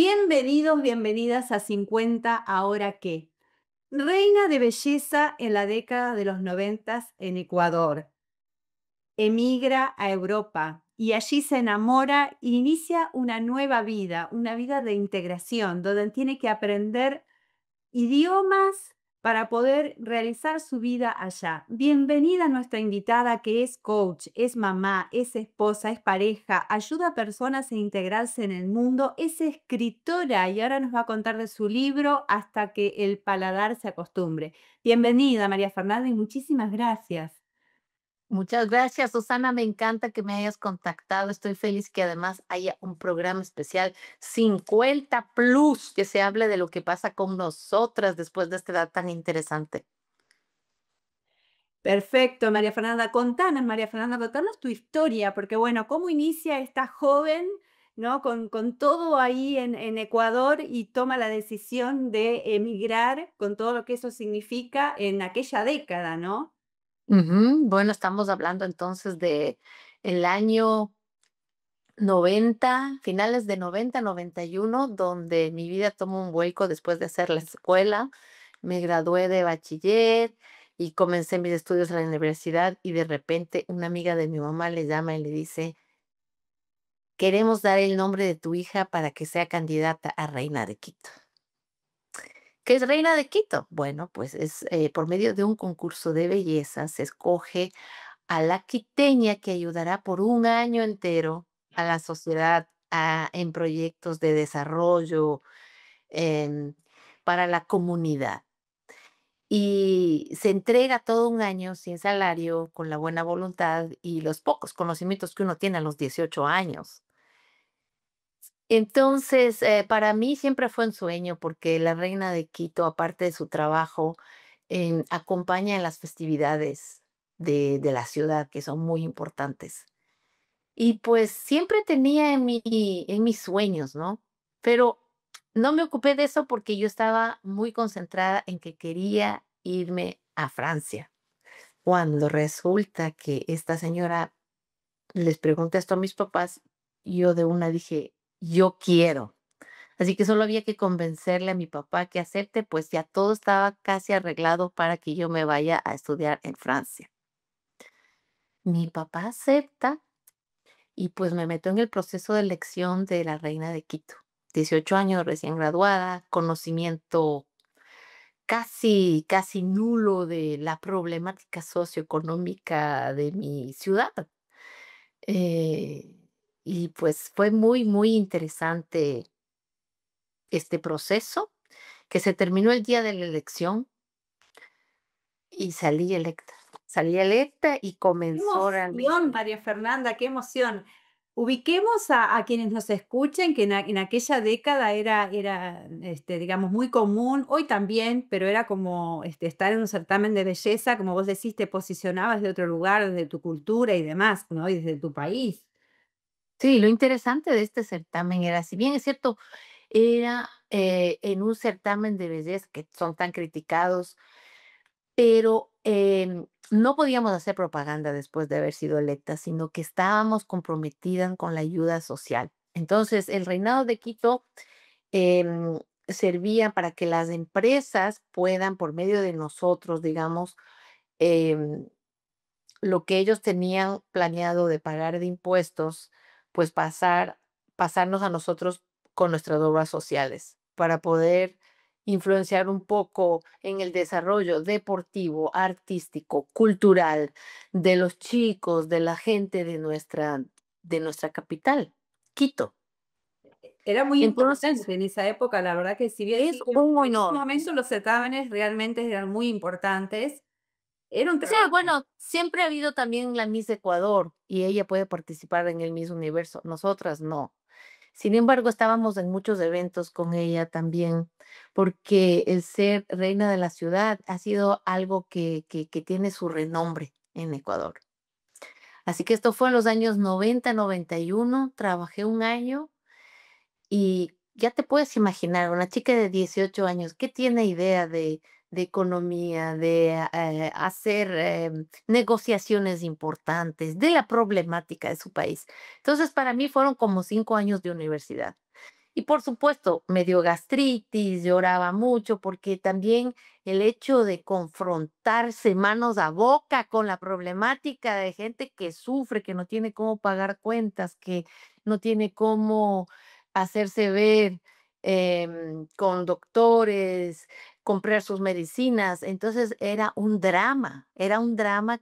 Bienvenidos, bienvenidas a 50 ¿Ahora qué? Reina de belleza en la década de los 90 en Ecuador. Emigra a Europa y allí se enamora e inicia una vida de integración, donde tiene que aprender idiomas para poder realizar su vida allá. Bienvenida a nuestra invitada que es coach, es mamá, es esposa, es pareja, ayuda a personas a integrarse en el mundo, es escritora y ahora nos va a contar de su libro Hasta que el paladar se acostumbre. Bienvenida, María Fernanda, y muchísimas gracias. Muchas gracias, Susana. Me encanta que me hayas contactado. Estoy feliz que además haya un programa especial 50 plus, que se hable de lo que pasa con nosotras después de esta edad tan interesante. Perfecto, María Fernanda. Contanos, María Fernanda, contanos tu historia, porque bueno, ¿cómo inicia esta joven, ¿no? Con todo ahí en Ecuador y toma la decisión de emigrar con todo lo que eso significa en aquella década, ¿no? Bueno, estamos hablando entonces de el año 90, finales de 90, 91, donde mi vida toma un vuelco después de hacer la escuela. Me gradué de bachiller y comencé mis estudios en la universidad y de repente una amiga de mi mamá le llama y le dice: "Queremos dar el nombre de tu hija para que sea candidata a reina de Quito". ¿Qué es reina de Quito? Bueno, pues es, por medio de un concurso de belleza se escoge a la quiteña que ayudará por un año entero a la sociedad, en proyectos de desarrollo, em, para la comunidad. Y se entrega todo un año sin salario, con la buena voluntad y los pocos conocimientos que uno tiene a los 18 años. Entonces, para mí siempre fue un sueño, porque la reina de Quito, aparte de su trabajo, acompaña en las festividades de la ciudad, que son muy importantes. Y pues siempre tenía en mis sueños, ¿no? Pero no me ocupé de eso porque yo estaba muy concentrada en que quería irme a Francia. Cuando resulta que esta señora les pregunté esto a mis papás, yo de una dije: "Yo quiero". Así que solo había que convencerle a mi papá que acepte, pues ya todo estaba casi arreglado para que yo me vaya a estudiar en Francia. Mi papá acepta y pues me meto en el proceso de elección de la reina de Quito. 18 años, recién graduada, conocimiento casi nulo de la problemática socioeconómica de mi ciudad. Eh, y pues fue muy interesante este proceso, que se terminó el día de la elección y salí electa. Salí electa y ¡Qué comenzó emoción, realmente. María Fernanda, qué emoción! Ubiquemos a quienes nos escuchen que en aquella década digamos, muy común, hoy también, pero era como estar en un certamen de belleza, como vos decís, te posicionabas de otro lugar, desde tu cultura y demás, ¿no? Y desde tu país. Sí, lo interesante de este certamen era, si bien es cierto, era, en un certamen de belleza que son tan criticados, pero, no podíamos hacer propaganda después de haber sido electas, sino que estábamos comprometidas con la ayuda social. Entonces, el Reinado de Quito, servía para que las empresas puedan, por medio de nosotros, digamos, em, lo que ellos tenían planeado de pagar de impuestos, pues pasarnos a nosotros con nuestras obras sociales, para poder influenciar un poco en el desarrollo deportivo, artístico, cultural de los chicos, de la gente de nuestra capital, Quito. Era muy Entonces, importante en esa época, la verdad que si bien es sí, un en ese honor. momento los certámenes realmente eran muy importantes, era un Sí, trabajo. bueno, siempre ha habido también la Miss Ecuador y ella puede participar en el Miss Universo, nosotras no. Sin embargo, estábamos en muchos eventos con ella también, porque el ser reina de la ciudad ha sido algo que tiene su renombre en Ecuador. Así que esto fue en los años 90, 91. Trabajé un año y ya te puedes imaginar, una chica de 18 años, ¿qué tiene idea de economía, de hacer negociaciones importantes, de la problemática de su país? Entonces, para mí fueron como 5 años de universidad. Y por supuesto, me dio gastritis, lloraba mucho, porque también el hecho de confrontarse manos a boca con la problemática de gente que sufre, que no tiene cómo pagar cuentas, que no tiene cómo hacerse ver con doctores, comprar sus medicinas. Entonces era un drama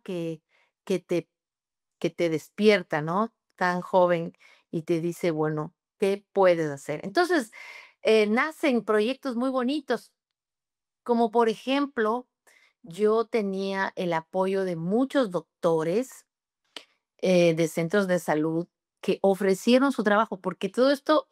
que te que te despierta, ¿no? Tan joven y te dice, bueno, ¿qué puedes hacer? Entonces, nacen proyectos muy bonitos, como por ejemplo, yo tenía el apoyo de muchos doctores de centros de salud que ofrecieron su trabajo, porque todo esto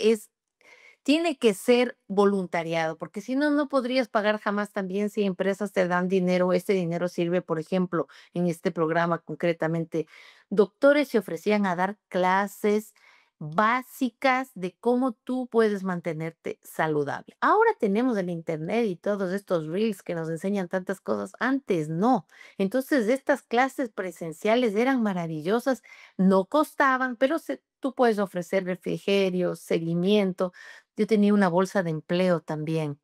tiene que ser voluntariado, porque si no, no podrías pagar jamás también si empresas te dan dinero. Este dinero sirve, por ejemplo, en este programa concretamente, doctores se ofrecían a dar clases básicas de cómo tú puedes mantenerte saludable. Ahora tenemos el internet y todos estos reels que nos enseñan tantas cosas. Antes no. Entonces, estas clases presenciales eran maravillosas, no costaban, pero tú puedes ofrecer refrigerio, seguimiento. Yo tenía una bolsa de empleo también,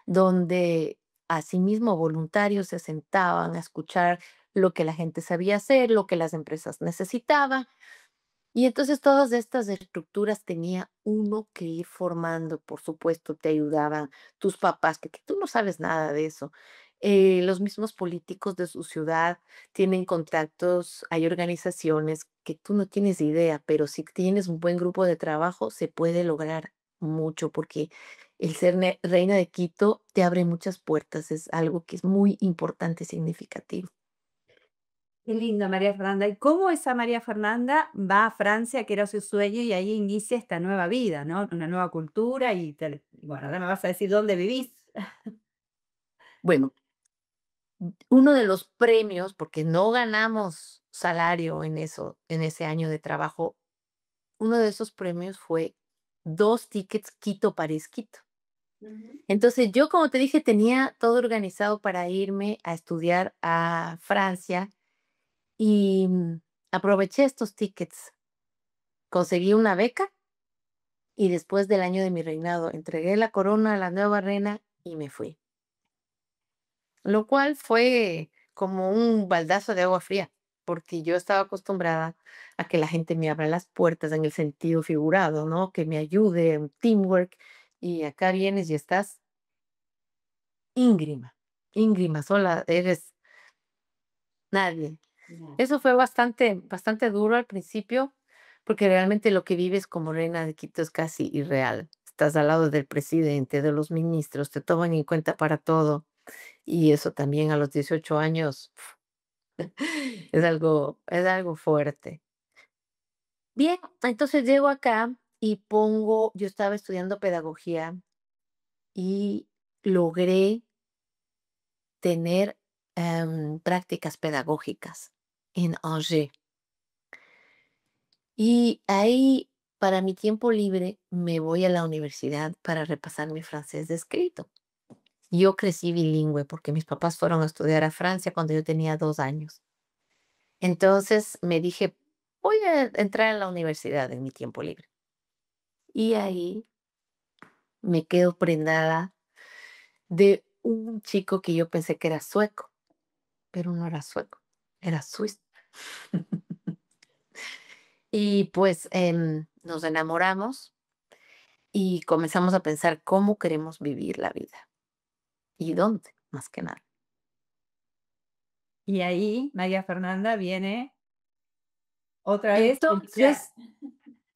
donde asimismo voluntarios se sentaban a escuchar lo que la gente sabía hacer, lo que las empresas necesitaban. Y entonces todas estas estructuras tenía uno que ir formando. Por supuesto, te ayudaban tus papás, que tú no sabes nada de eso. Los mismos políticos de su ciudad tienen contactos, hay organizaciones que tú no tienes idea, pero si tienes un buen grupo de trabajo, se puede lograr mucho, porque el ser reina de Quito te abre muchas puertas, es algo que es muy importante y significativo. Qué lindo, María Fernanda. ¿Y cómo esa María Fernanda va a Francia, que era su sueño, y ahí inicia esta nueva vida, ¿no? Una nueva cultura bueno, ahora me vas a decir dónde vivís. Bueno, uno de los premios, porque no ganamos salario en eso, en ese año de trabajo, uno de esos premios fue 2 tickets Quito-París-Quito. Ujú. Entonces, yo, como te dije, tenía todo organizado para irme a estudiar a Francia y, aproveché estos tickets. Conseguí una beca y después del año de mi reinado entregué la corona a la nueva reina y me fui. Lo cual fue como un baldazo de agua fría, porque yo estaba acostumbrada a que la gente me abra las puertas en el sentido figurado, ¿no? Que me ayude, en teamwork, y acá vienes y estás íngrima, íngrima, sola, eres nadie. Ya. Eso fue bastante duro al principio, porque realmente lo que vives como reina de Quito es casi irreal. Estás al lado del presidente, de los ministros, te toman en cuenta para todo, y eso también a los 18 años. Es algo fuerte. Bien, entonces llego acá y yo estaba estudiando pedagogía y logré tener prácticas pedagógicas en Angers. Y ahí, para mi tiempo libre, me voy a la universidad para repasar mi francés de escrito. Yo crecí bilingüe porque mis papás fueron a estudiar a Francia cuando yo tenía 2 años. Entonces me dije, voy a entrar a la universidad en mi tiempo libre. Y ahí me quedo prendada de un chico que yo pensé que era sueco, pero no era sueco, era suizo. Y pues nos enamoramos y comenzamos a pensar cómo queremos vivir la vida y dónde, más que nada. Y ahí María Fernanda viene otra vez a emigrar. Entonces,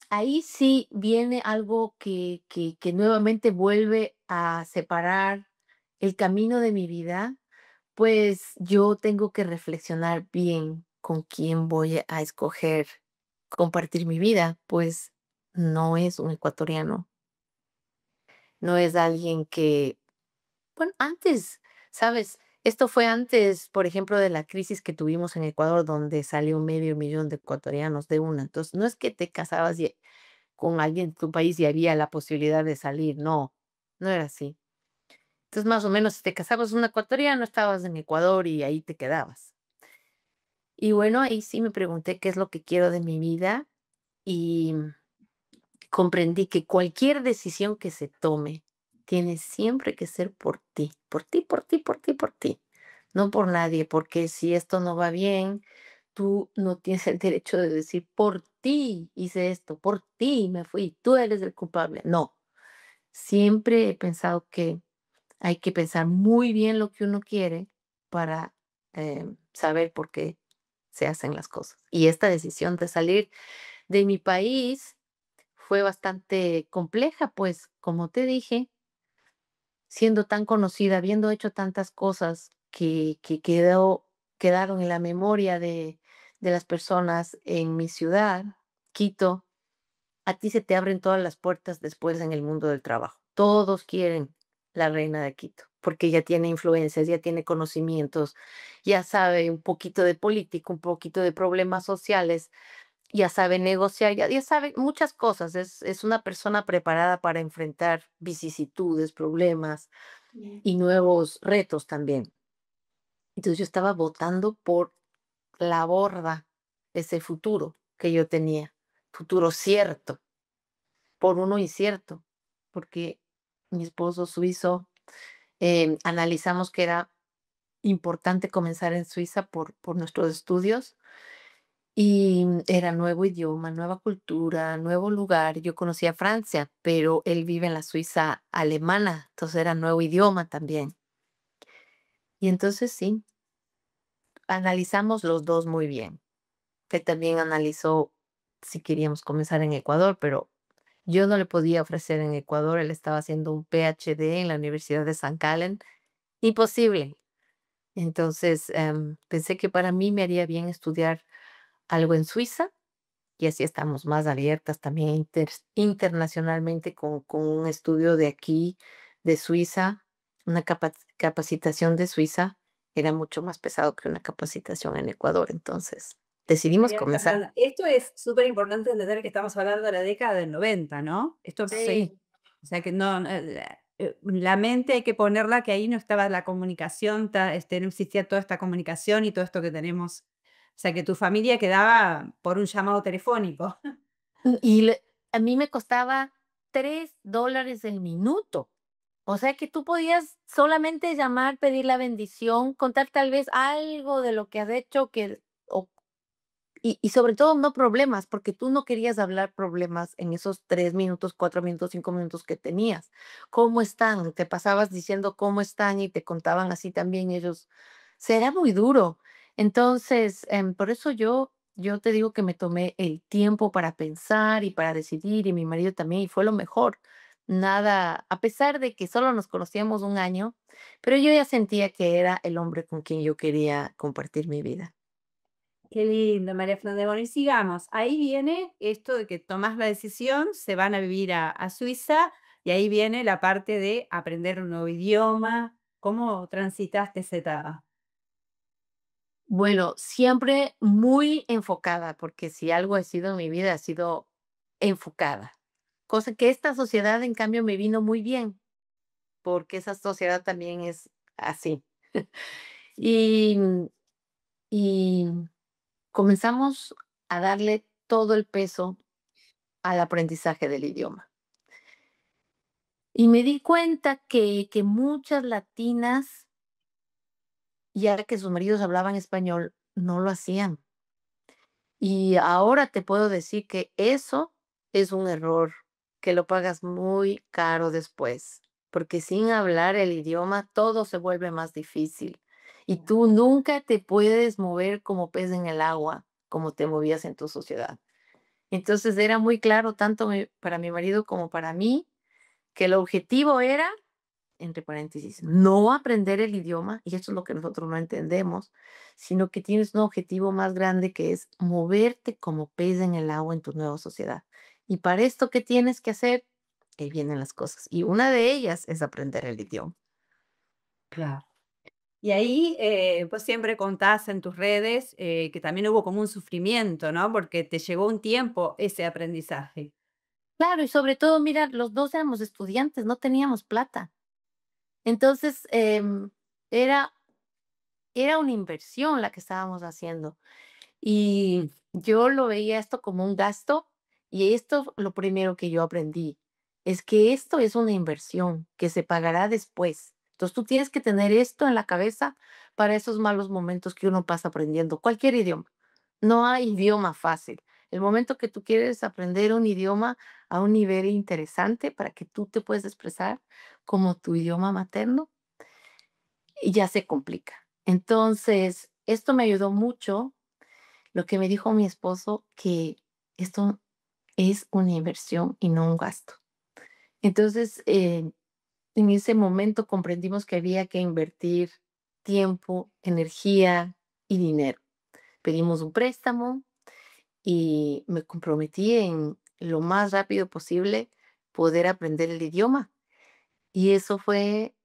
ahí sí viene algo que nuevamente vuelve a separar el camino de mi vida. Pues yo tengo que reflexionar bien con quién voy a escoger compartir mi vida, pues no es un ecuatoriano, no es alguien que, bueno, antes, ¿sabes? Esto fue antes, por ejemplo, de la crisis que tuvimos en Ecuador, donde salió medio millón de ecuatorianos de una. Entonces, no es que te casabas con alguien de tu país y había la posibilidad de salir, no, no era así. Entonces, más o menos, si te casabas con un ecuatoriano, estabas en Ecuador y ahí te quedabas. Y bueno, ahí sí me pregunté qué es lo que quiero de mi vida y comprendí que cualquier decisión que se tome tiene siempre que ser por ti, por ti, por ti, por ti, por ti, no por nadie, porque si esto no va bien, tú no tienes el derecho de decir, por ti hice esto, por ti me fui, tú eres el culpable. No, siempre he pensado que hay que pensar muy bien lo que uno quiere para saber por qué se hacen las cosas. Y esta decisión de salir de mi país fue bastante compleja, pues, como te dije, siendo tan conocida, habiendo hecho tantas cosas que quedaron en la memoria de las personas en mi ciudad, Quito, a ti se te abren todas las puertas después en el mundo del trabajo. Todos quieren la reina de Quito, porque ya tiene influencias, ya tiene conocimientos, ya sabe un poquito de política, un poquito de problemas sociales, ya sabe negociar, ya sabe muchas cosas. Es una persona preparada para enfrentar vicisitudes, problemas y nuevos retos también. Entonces yo estaba votando por la borda ese futuro que yo tenía, futuro cierto, por uno incierto, porque mi esposo suizo, analizamos que era importante comenzar en Suiza por nuestros estudios. Y era nuevo idioma, nueva cultura, nuevo lugar. Yo conocía Francia, pero él vive en la Suiza alemana, entonces era nuevo idioma también. Y entonces sí, analizamos los dos muy bien. Él también analizó si queríamos comenzar en Ecuador, pero yo no le podía ofrecer en Ecuador. Él estaba haciendo un PhD en la Universidad de San Gallen. Imposible. Entonces pensé que para mí me haría bien estudiar algo en Suiza. Y así estamos más abiertas también internacionalmente con un estudio de aquí, de Suiza, una capacitación de Suiza era mucho más pesado que una capacitación en Ecuador. Entonces, decidimos María comenzar. Fernanda, esto es súper importante entender que estamos hablando de la década del 90, ¿no? Esto Sí. sí. O sea que no, la mente hay que ponerla que ahí no estaba la comunicación, no existía toda esta comunicación y todo esto que tenemos. O sea que tu familia quedaba por un llamado telefónico. Y a mí me costaba $3 el minuto. O sea que tú podías solamente llamar, pedir la bendición, contar tal vez algo de lo que has hecho o y sobre todo no problemas, porque tú no querías hablar problemas en esos 3 minutos, 4 minutos, 5 minutos que tenías. ¿Cómo están? Te pasabas diciendo cómo están y te contaban así también ellos. Será muy duro. Entonces, por eso yo te digo que me tomé el tiempo para pensar y para decidir, y mi marido también, y fue lo mejor. Nada, a pesar de que solo nos conocíamos un año, pero yo ya sentía que era el hombre con quien yo quería compartir mi vida. Qué lindo, María Fernanda. Bueno, y sigamos. Ahí viene esto de que tomás la decisión, se van a vivir a Suiza y ahí viene la parte de aprender un nuevo idioma. ¿Cómo transitaste esa etapa? Bueno, siempre muy enfocada, porque si algo he sido en mi vida, ha sido enfocada. Cosa que esta sociedad, en cambio, me vino muy bien, porque esa sociedad también es así. Y, y comenzamos a darle todo el peso al aprendizaje del idioma. Y me di cuenta que muchas latinas, ya que sus maridos hablaban español, no lo hacían. Y ahora te puedo decir que eso es un error que lo pagas muy caro después, porque sin hablar el idioma todo se vuelve más difícil y tú nunca te puedes mover como pez en el agua, como te movías en tu sociedad. Entonces era muy claro tanto para mi marido como para mí que el objetivo era, entre paréntesis, no aprender el idioma, y eso es lo que nosotros no entendemos, sino que tienes un objetivo más grande que es moverte como pez en el agua en tu nueva sociedad. Y para esto, ¿qué tienes que hacer? Ahí vienen las cosas. Y una de ellas es aprender el idioma. Claro. Y ahí, pues siempre contás en tus redes que también hubo como un sufrimiento, ¿no? Porque te llevó un tiempo ese aprendizaje. Claro, y sobre todo, mira, los dos éramos estudiantes, no teníamos plata. Entonces, era, era una inversión la que estábamos haciendo. Y yo lo veía esto como un gasto Y esto lo primero que yo aprendí, es que esto es una inversión que se pagará después. Entonces tú tienes que tener esto en la cabeza para esos malos momentos que uno pasa aprendiendo cualquier idioma. No hay idioma fácil. El momento que tú quieres aprender un idioma a un nivel interesante para que tú te puedas expresar como tu idioma materno, y ya se complica. Entonces, esto me ayudó mucho. Lo que me dijo mi esposo, que esto es una inversión y no un gasto. Entonces, en ese momento comprendimos que había que invertir tiempo, energía y dinero. Pedimos un préstamo y me comprometí en lo más rápido posible poder aprender el idioma. Y eso fue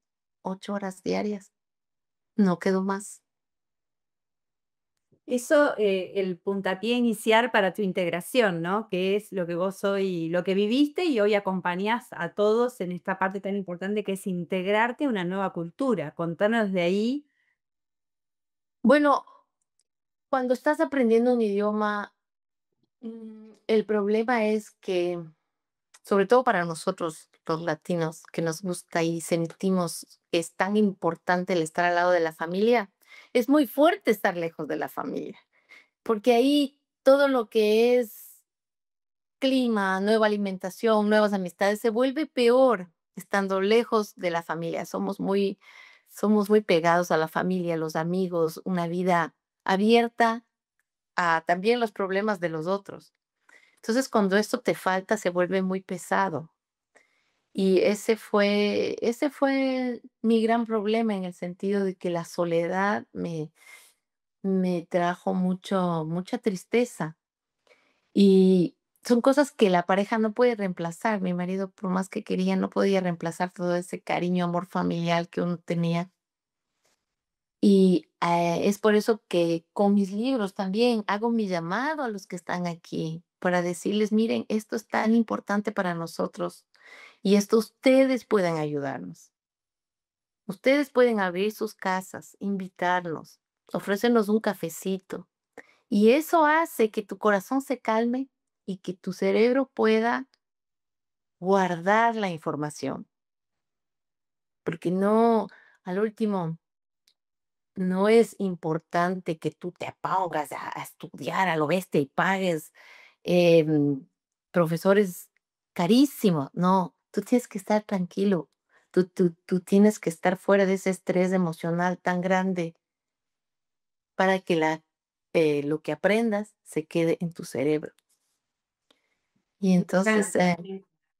8 horas diarias, no quedó más. Eso, el puntapié inicial para tu integración, ¿no? Que es lo que vos hoy, lo que viviste y hoy acompañás a todos en esta parte tan importante que es integrarte a una nueva cultura. Contanos de ahí. Bueno, cuando estás aprendiendo un idioma, el problema es que, sobre todo para nosotros, los latinos, que nos gusta y sentimos que es tan importante el estar al lado de la familia, es muy fuerte estar lejos de la familia, porque ahí todo lo que es clima, nueva alimentación, nuevas amistades, se vuelve peor estando lejos de la familia. Somos muy pegados a la familia, a los amigos, una vida abierta a también los problemas de los otros. Entonces, cuando esto te falta, se vuelve muy pesado. Y ese fue mi gran problema en el sentido de que la soledad me trajo mucha tristeza. Y son cosas que la pareja no puede reemplazar. Mi marido, por más que quería, no podía reemplazar todo ese cariño, amor familiar que uno tenía. Y es por eso que con mis libros también hago mi llamado a los que están aquí para decirles, miren, esto es tan importante para nosotros y esto ustedes pueden ayudarnos. Ustedes pueden abrir sus casas, invitarnos, ofrecernos un cafecito. Y eso hace que tu corazón se calme y que tu cerebro pueda guardar la información. Porque no, al último, no es importante que tú te pongas a estudiar a lo bestia y pagues profesores carísimos. No, tú tienes que estar tranquilo. Tú tienes que estar fuera de ese estrés emocional tan grande para que lo que aprendas se quede en tu cerebro. Y Me entonces, encanta,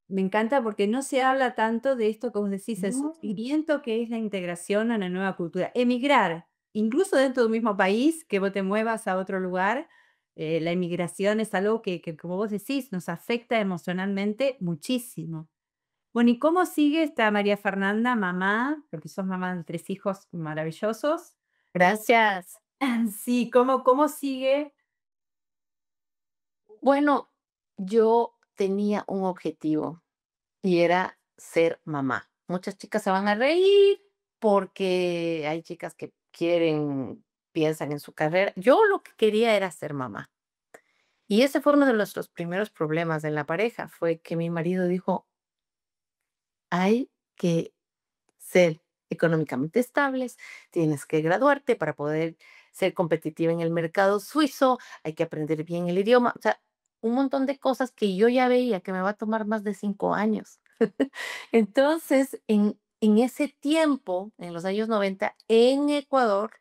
me encanta porque no se habla tanto de esto que vos decís, el no, sufrimiento que es la integración a una nueva cultura. Emigrar, incluso dentro de un mismo país, que vos te muevas a otro lugar, la inmigración es algo que, como vos decís, nos afecta emocionalmente muchísimo. Bueno, ¿y cómo sigue esta María Fernanda, mamá? Porque sos mamá de 3 hijos maravillosos. gracias. Sí, ¿cómo sigue? Bueno, yo tenía un objetivo y era ser mamá. Muchas chicas se van a reír porque hay chicas que piensan en su carrera. Yo lo que quería era ser mamá. Y ese fue uno de nuestros primeros problemas en la pareja, fue que mi marido dijo, hay que ser económicamente estables, tienes que graduarte para poder ser competitiva en el mercado suizo, hay que aprender bien el idioma, o sea, un montón de cosas que yo ya veía que me va a tomar más de 5 años. Entonces, en ese tiempo, en los años 90 en Ecuador,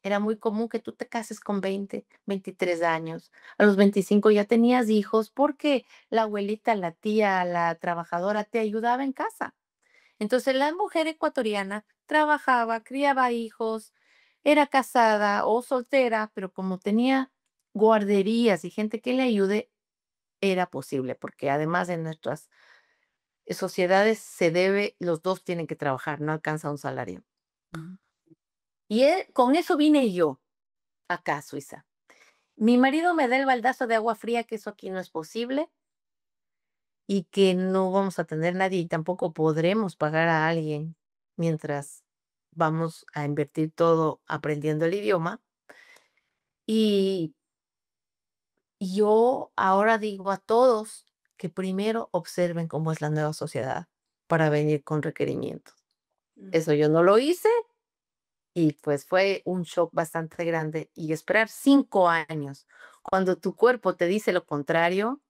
era muy común que tú te cases con 20, 23 años. A los 25 ya tenías hijos porque la abuelita, la tía, la trabajadora te ayudaba en casa. Entonces, la mujer ecuatoriana trabajaba, criaba hijos, era casada o soltera, pero como tenía guarderías y gente que le ayude, era posible, porque además en nuestras sociedades los dos tienen que trabajar, no alcanza un salario. Y con eso vine yo acá a Suiza. Mi marido me da el baldazo de agua fría que eso aquí no es posible y que no vamos a tener nadie y tampoco podremos pagar a alguien mientras vamos a invertir todo aprendiendo el idioma. Y, Y yo ahora digo a todos que primero observen cómo es la nueva sociedad para venir con requerimientos. Mm. Eso yo no lo hice y pues fue un shock bastante grande y esperar 5 años cuando tu cuerpo te dice lo contrario,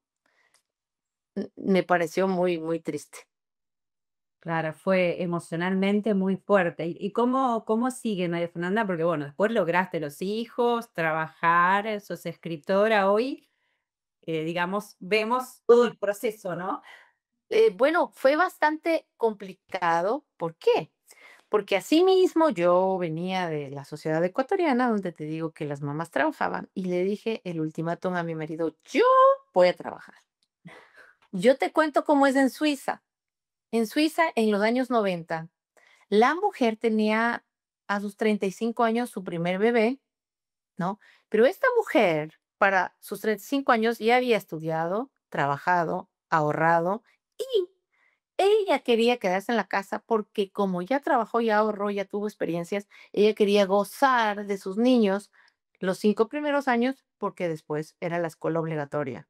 me pareció muy, muy triste. Claro, fue emocionalmente muy fuerte. ¿Y cómo sigue María Fernanda? Porque bueno, después lograste los hijos, trabajar, sos escritora hoy, digamos, vemos todo el proceso, ¿no? Bueno, fue bastante complicado. ¿Por qué? Porque asimismo yo venía de la sociedad ecuatoriana, donde te digo que las mamás trabajaban, y le dije el ultimátum a mi marido, yo voy a trabajar. Yo te cuento cómo es en Suiza. En Suiza, en los años 90, la mujer tenía a sus 35 años su primer bebé, ¿no? Pero esta mujer, para sus 35 años, ya había estudiado, trabajado, ahorrado y ella quería quedarse en la casa porque como ya trabajó, ya ahorró, ya tuvo experiencias, ella quería gozar de sus niños los 5 primeros años porque después era la escuela obligatoria.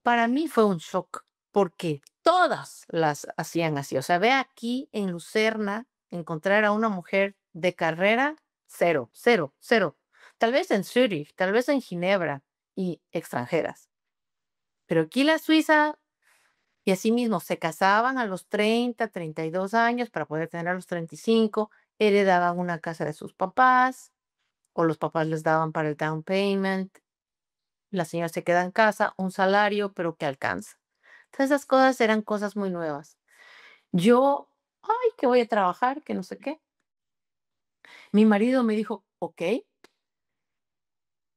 Para mí fue un shock porque todas las hacían así. O sea, ve aquí en Lucerna encontrar a una mujer de carrera, cero, cero, cero. Tal vez en Zurich, tal vez en Ginebra y extranjeras. Pero aquí la Suiza y asimismo se casaban a los 30, 32 años para poder tener a los 35, heredaban una casa de sus papás o los papás les daban para el down payment, la señora se queda en casa, un salario, pero que alcanza. Entonces esas cosas eran cosas muy nuevas. Yo, ay, que voy a trabajar, que no sé qué. Mi marido me dijo, ok,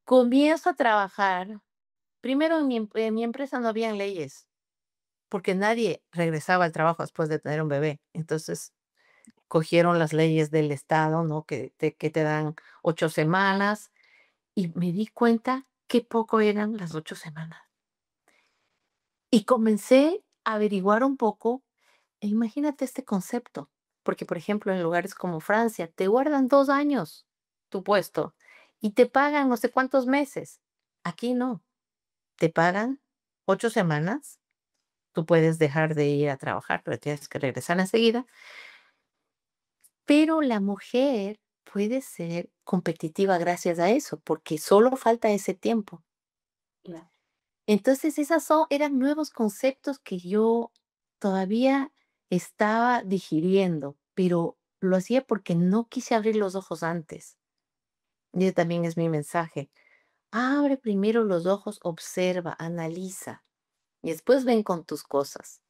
comienzo a trabajar. Primero en mi empresa no habían leyes, porque nadie regresaba al trabajo después de tener un bebé. Entonces cogieron las leyes del estado, ¿no? Que te dan 8 semanas y me di cuenta qué poco eran las 8 semanas. Y comencé a averiguar un poco e imagínate este concepto, porque por ejemplo en lugares como Francia te guardan 2 años tu puesto y te pagan no sé cuántos meses. Aquí no, te pagan 8 semanas, tú puedes dejar de ir a trabajar, pero tienes que regresar enseguida. Pero la mujer puede ser competitiva gracias a eso, porque solo falta ese tiempo. Claro. Entonces, eran nuevos conceptos que yo todavía estaba digiriendo, pero lo hacía porque no quise abrir los ojos antes. Y ese también es mi mensaje. Abre primero los ojos, observa, analiza y después ven con tus cosas.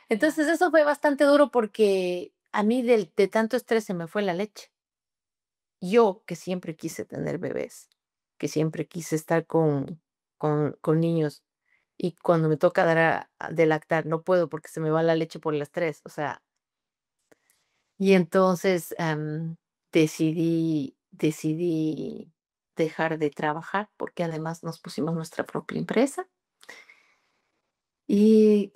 Entonces, eso fue bastante duro porque a mí de tanto estrés se me fue la leche. Yo, que siempre quise tener bebés, que siempre quise estar con niños, y cuando me toca dar de lactar, no puedo porque se me va la leche por el estrés, o sea, y entonces, decidí dejar de trabajar, porque además nos pusimos nuestra propia empresa, y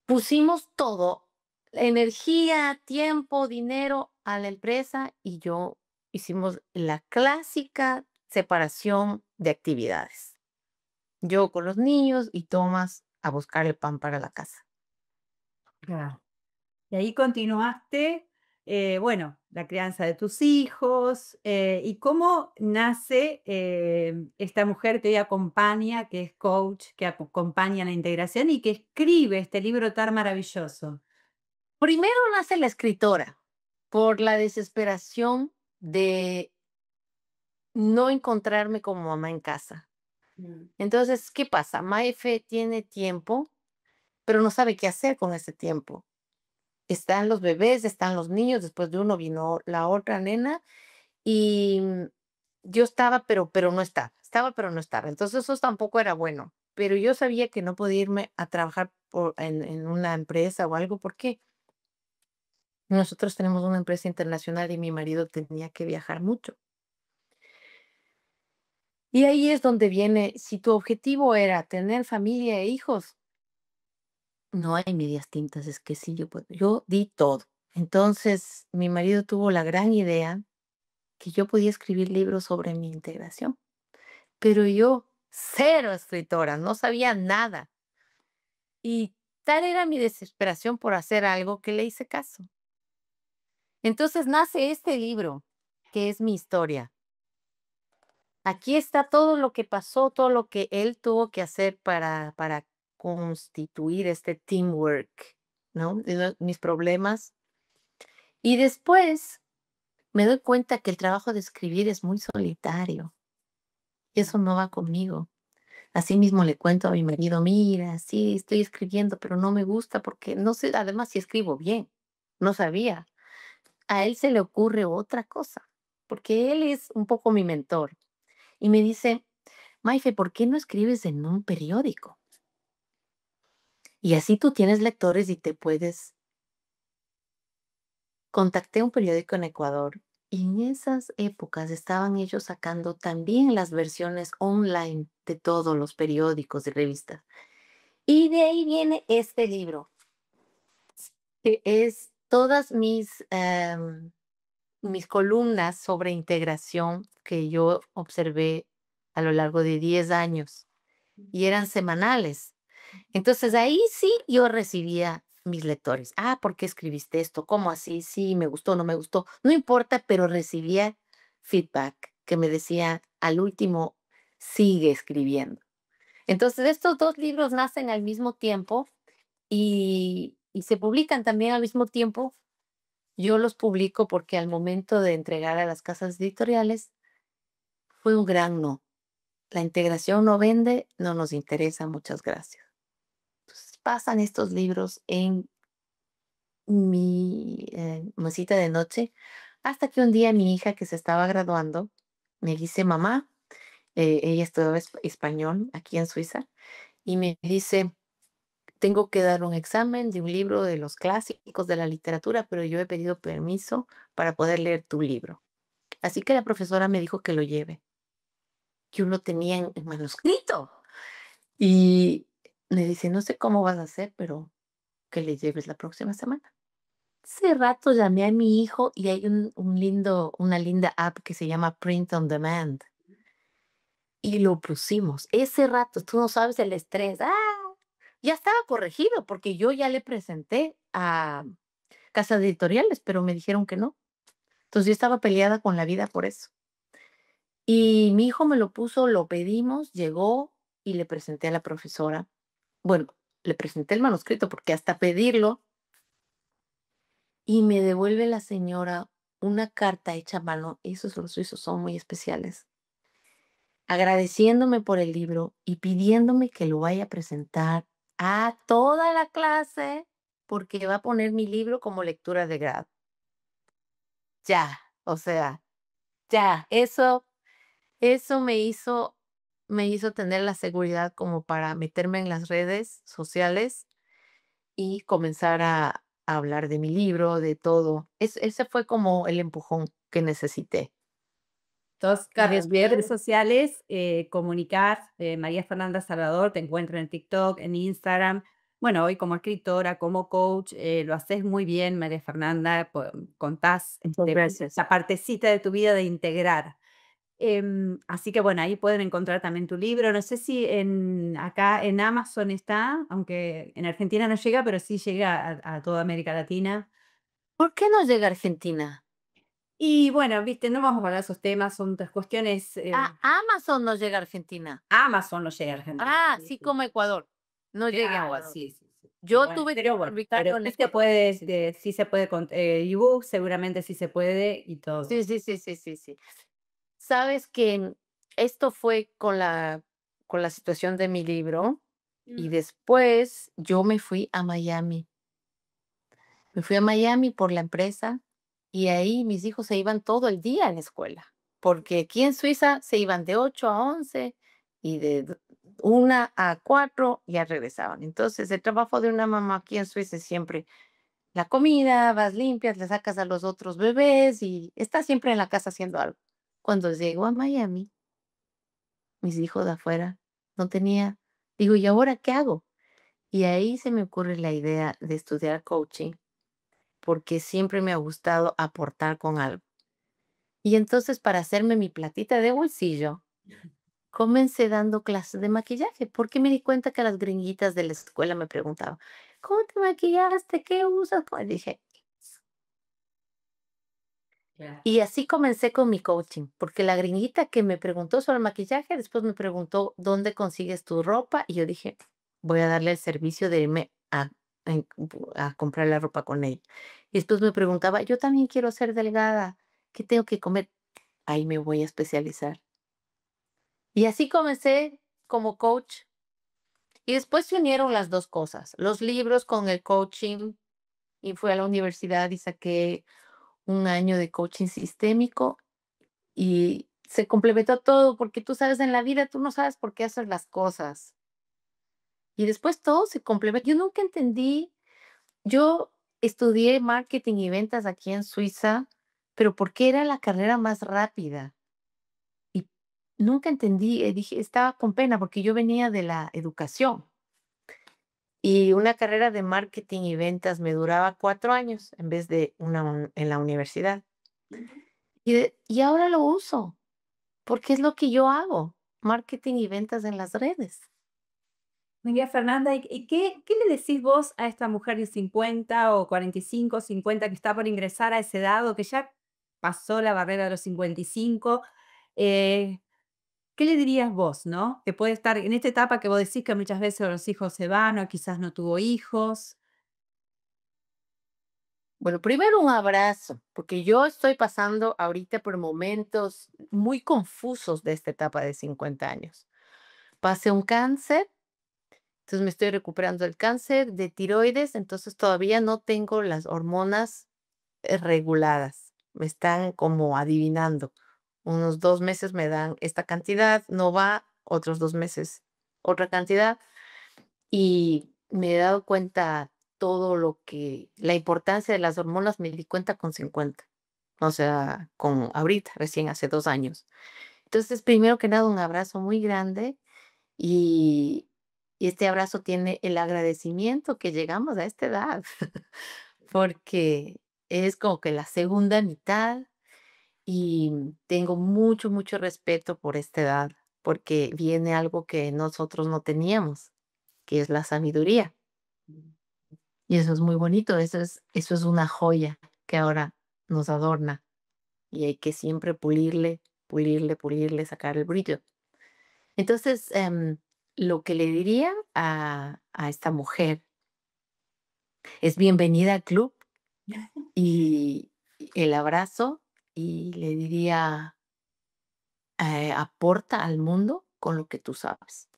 pusimos todo, energía, tiempo, dinero a la empresa y yo hicimos la clásica separación de actividades. Yo con los niños y Tomás a buscar el pan para la casa. Claro. Y ahí continuaste, bueno, la crianza de tus hijos, y cómo nace esta mujer que hoy acompaña, que es coach, que acompaña la integración y que escribe este libro tan maravilloso. Primero nace la escritora por la desesperación de no encontrarme como mamá en casa. Mm. Entonces, ¿qué pasa? Maife tiene tiempo, pero no sabe qué hacer con ese tiempo. Están los bebés, están los niños, después de uno vino la otra nena y yo estaba, pero no estaba, estaba, pero no estaba. Entonces eso tampoco era bueno, pero yo sabía que no podía irme a trabajar en una empresa o algo porque nosotros tenemos una empresa internacional y mi marido tenía que viajar mucho. Y ahí es donde viene, si tu objetivo era tener familia e hijos, no hay medias tintas, es que sí, yo di todo. Entonces mi marido tuvo la gran idea que yo podía escribir libros sobre mi integración. pero yo cero escritora, no sabía nada. Y tal era mi desesperación por hacer algo que le hice caso. Entonces nace este libro, que es mi historia. Aquí está todo lo que pasó, todo lo que él tuvo que hacer para constituir este teamwork, ¿no? Mis problemas. Y después me doy cuenta que el trabajo de escribir es muy solitario. Y eso no va conmigo. Así mismo le cuento a mi marido, mira, sí, estoy escribiendo, pero no me gusta porque no sé, además si escribo bien. No sabía. A él se le ocurre otra cosa, porque él es un poco mi mentor. Y me dice, Maife, ¿por qué no escribes en un periódico? Y así tú tienes lectores y te puedes. Contacté un periódico en Ecuador y en esas épocas estaban ellos sacando también las versiones online de todos los periódicos y revistas. Y de ahí viene este libro, que es todas mis columnas sobre integración que yo observé a lo largo de 10 años y eran semanales. Entonces ahí sí yo recibía mis lectores. Ah, ¿por qué escribiste esto? ¿Cómo así? Sí, me gustó, no me gustó. No importa, pero recibía feedback que me decía al último, sigue escribiendo. Entonces estos dos libros nacen al mismo tiempo y se publican también al mismo tiempo. Yo los publico porque al momento de entregar a las casas editoriales fue un gran no. La integración no vende, no nos interesa, muchas gracias. Entonces, pasan estos libros en mi mesita de noche hasta que un día mi hija que se estaba graduando me dice, mamá, ella estudiaba español aquí en Suiza, y me dice, tengo que dar un examen de un libro de los clásicos de la literatura, pero yo he pedido permiso para poder leer tu libro. Así que la profesora me dijo que lo lleve. Yo lo tenía en manuscrito. Y me dice, no sé cómo vas a hacer, pero que le lleves la próxima semana. Hace rato llamé a mi hijo y hay una linda app que se llama Print on Demand y lo pusimos. Ese rato, tú no sabes el estrés. Ya estaba corregido porque yo ya le presenté a casas editoriales, pero me dijeron que no. Entonces yo estaba peleada con la vida por eso. Y mi hijo me lo puso, lo pedimos, llegó y le presenté a la profesora. Bueno, le presenté el manuscrito porque hasta pedirlo y me devuelve la señora una carta hecha a mano. Esos los suizos son muy especiales. Agradeciéndome por el libro y pidiéndome que lo vaya a presentar a toda la clase porque va a poner mi libro como lectura de grado. Ya, o sea, ya, eso me hizo tener la seguridad como para meterme en las redes sociales y comenzar a hablar de mi libro, de todo. Ese fue como el empujón que necesité. Entonces, Y claro, en redes después, sociales, comunicar, María Fernanda Salvador, te encuentro en TikTok, en Instagram. Bueno, hoy como escritora, como coach, lo haces muy bien, María Fernanda, contás muchas gracias. esa partecita de tu vida de integrar. Así que bueno, ahí pueden encontrar también tu libro. No sé si acá en Amazon está, aunque en Argentina no llega, pero sí llega a toda América Latina. ¿Por qué no llega a Argentina? Y bueno, viste, no vamos a hablar de esos temas, son otras cuestiones. Amazon no llega a Argentina. Amazon no llega a Argentina. Sí, Sí, sí. como Ecuador. No llegue a Claro, Ecuador. sí, sí, sí. Yo Bueno, tuve que pero bueno, pero publicarlo en sí se Ecuador. puede, sí se puede con ebook, seguramente sí se puede y todo. Sí, sí, sí, sí, sí, sí. Sabes que esto fue con la situación de mi libro y Mm. después yo me fui a Miami. Me fui a Miami por la empresa y ahí mis hijos se iban todo el día en la escuela, porque aquí en Suiza se iban de 8 a 11 y de 1 a 4 ya regresaban. Entonces, el trabajo de una mamá aquí en Suiza es siempre la comida, vas limpias, le sacas a los otros bebés y estás siempre en la casa haciendo algo. Cuando llego a Miami, mis hijos de afuera no tenía, digo, ¿y ahora qué hago? Y ahí se me ocurre la idea de estudiar coaching porque siempre me ha gustado aportar con algo. Y entonces, para hacerme mi platita de bolsillo, comencé dando clases de maquillaje, porque me di cuenta que las gringuitas de la escuela me preguntaban: "¿Cómo te maquillaste? ¿Qué usas?". Y dije, Claro. y así comencé con mi coaching, porque la gringuita que me preguntó sobre el maquillaje, después me preguntó: "¿Dónde consigues tu ropa?". Y yo dije: "Voy a darle el servicio de irme a comprar la ropa con ella". Y después me preguntaba: "Yo también quiero ser delgada, ¿qué tengo que comer?". Ahí me voy a especializar. Y así comencé como coach. Y después se unieron las 2 cosas, los libros con el coaching, y fui a la universidad y saqué un año de coaching sistémico, y se complementó todo, porque tú sabes, en la vida tú no sabes por qué haces las cosas. Y después todo se complementa. Yo nunca entendí, yo estudié marketing y ventas aquí en Suiza, pero porque era la carrera más rápida. Y nunca entendí, dije, estaba con pena, porque yo venía de la educación. Y una carrera de marketing y ventas me duraba 4 años en vez de en la universidad. Y ahora lo uso, porque es lo que yo hago, marketing y ventas en las redes. Mira, Fernanda, ¿y qué le decís vos a esta mujer de 50 o 45, 50 que está por ingresar a esa edad o que ya pasó la barrera de los 55? Eh, ¿Qué le dirías vos, no? Que puede estar en esta etapa que vos decís que muchas veces los hijos se van o quizás no tuvo hijos. Bueno, primero un abrazo, porque yo estoy pasando ahorita por momentos muy confusos de esta etapa de 50 años. Pasé un cáncer, entonces me estoy recuperando del cáncer de tiroides, entonces todavía no tengo las hormonas reguladas. Me están como adivinando. Unos 2 meses me dan esta cantidad, no va, otros 2 meses otra cantidad. Y me he dado cuenta todo lo que la importancia de las hormonas me di cuenta con 50, o sea, con ahorita, recién hace 2 años. Entonces, primero que nada, un abrazo muy grande y y este abrazo tiene el agradecimiento que llegamos a esta edad, porque es como que la segunda mitad y tengo mucho, mucho respeto por esta edad, porque viene algo que nosotros no teníamos, que es la sabiduría. Y eso es muy bonito, eso es una joya que ahora nos adorna y hay que siempre pulirle, pulirle, pulirle, sacar el brillo. Entonces, lo que le diría a esta mujer es bienvenida al club y el abrazo y le diría, aporta al mundo con lo que tú sabes.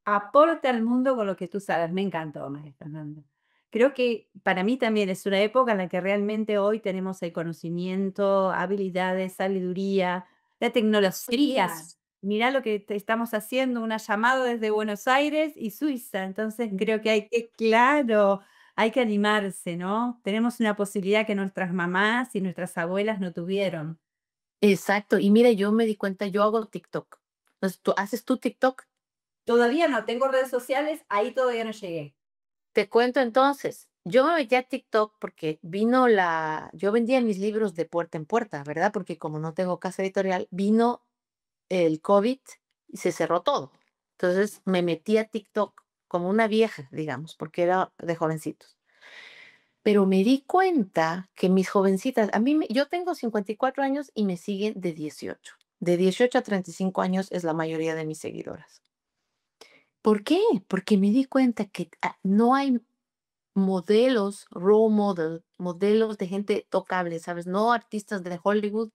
Aporta al mundo con lo que tú sabes. Me encantó, María Fernanda. Creo que para mí también es una época en la que realmente hoy tenemos el conocimiento, habilidades, sabiduría, la tecnología. Mirá lo que estamos haciendo, una llamada desde Buenos Aires y Suiza. Entonces creo que hay que, claro, hay que animarse, ¿no? Tenemos una posibilidad que nuestras mamás y nuestras abuelas no tuvieron. Exacto, y mira, yo me di cuenta, yo hago TikTok. Entonces, ¿haces tú TikTok? Todavía no tengo redes sociales, ahí todavía no llegué. Te cuento entonces, yo me metí a TikTok porque yo vendía mis libros de puerta en puerta, ¿verdad? Porque como no tengo casa editorial, vino el COVID y se cerró todo. Entonces me metí a TikTok como una vieja, digamos, porque era de jovencitos. Pero me di cuenta que mis jovencitas, yo tengo 54 años y me siguen de 18. De 18 a 35 años es la mayoría de mis seguidoras. ¿Por qué? Porque me di cuenta que no hay role model, modelos de gente tocable, ¿sabes? No artistas de Hollywood,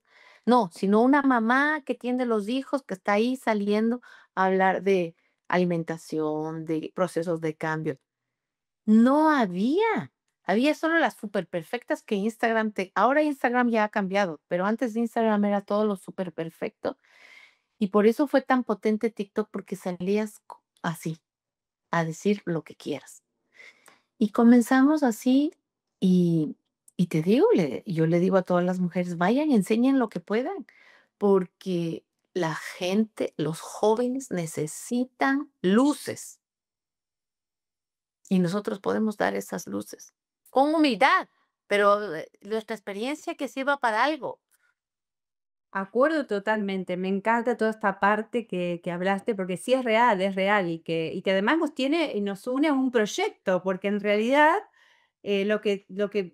no, sino una mamá que tiene los hijos, que está ahí saliendo a hablar de alimentación, de procesos de cambio. No había solo las super perfectas que ahora Instagram ya ha cambiado, pero antes de Instagram era todo lo super perfecto y por eso fue tan potente TikTok porque salías así, a decir lo que quieras. Y comenzamos así y te digo, yo le digo a todas las mujeres: "Vayan, enseñen lo que puedan", porque la gente, los jóvenes necesitan luces, y nosotros podemos dar esas luces, con humildad, pero, nuestra experiencia que sirva para algo. Acuerdo totalmente, me encanta toda esta parte que hablaste, porque sí es real, y que además nos tiene y nos une a un proyecto, porque en realidad, lo que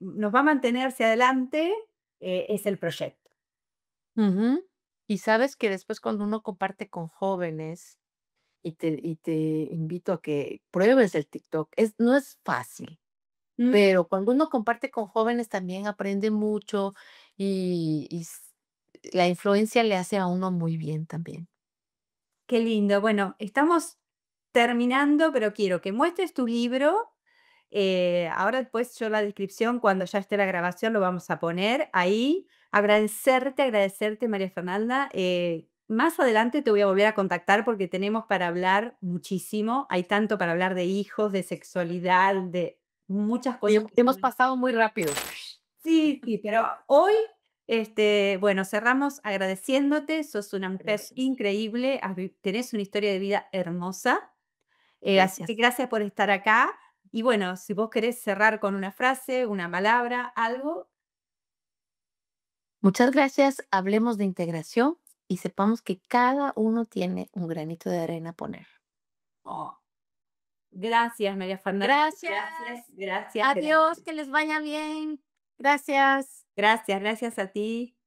nos va a mantener hacia adelante, es el proyecto. Ujú. Y sabes que después cuando uno comparte con jóvenes, y te invito a que pruebes el TikTok, no es fácil, Mm, pero cuando uno comparte con jóvenes también aprende mucho y la influencia le hace a uno muy bien también. qué lindo. Bueno, estamos terminando, pero quiero que muestres tu libro. Ahora después yo la descripción, cuando ya esté la grabación, lo vamos a poner ahí. Agradecerte, María Fernanda. Más adelante te voy a volver a contactar porque tenemos para hablar muchísimo. Hay tanto para hablar de hijos, de sexualidad, de muchas cosas que Hemos están. pasado muy rápido. Sí, sí, pero hoy, bueno, cerramos agradeciéndote. Sos una mujer Gracias. increíble, tenés una historia de vida hermosa. Así que Gracias. gracias por estar acá. Y bueno, si vos querés cerrar con una frase, una palabra, algo. Muchas gracias. Hablemos de integración y sepamos que cada uno tiene un granito de arena a poner. Oh, gracias, María Fernanda. Gracias. Gracias, gracias, Adiós, gracias. que les vaya bien. Gracias. Gracias, gracias a ti.